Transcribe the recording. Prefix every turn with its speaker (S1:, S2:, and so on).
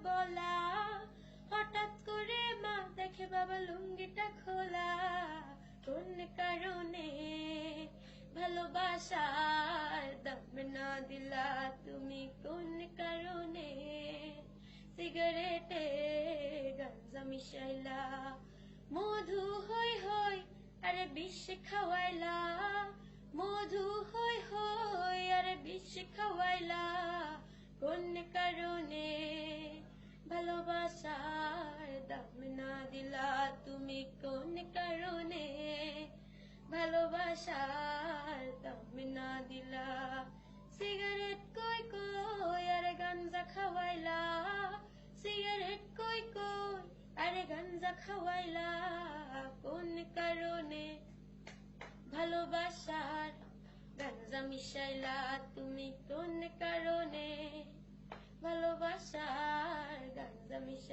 S1: বলা, হঠাৎ করে মা দেখে বাবা লুঙ্গিটা খোলা। কোন কারণে ভালোবাসার দাম না দিলা তুমি, কোন কারণে সিগারেটে গাঞ্জা মিশাইলা, মধু হই হই আরে বিষ খাওয়াইলা, মধু হই হই আরে বিষ খাওয়াইলা। কোন কারণে ভালোবাসার দাম না দিলা তুমি, কোন কারণে ভালোবাসার দাম না দিলা। সিগারেট কই কই আরে গাঞ্জা খাওয়াইলা, সিগারেট কই কই আরে গাঞ্জা খাওয়াইলা। কোন কারণে ভালোবাসার গাঞ্জা মিশাইলা তুমি, কোন কারণে ভালোবাসার গাঞ্জা মিশাইলা।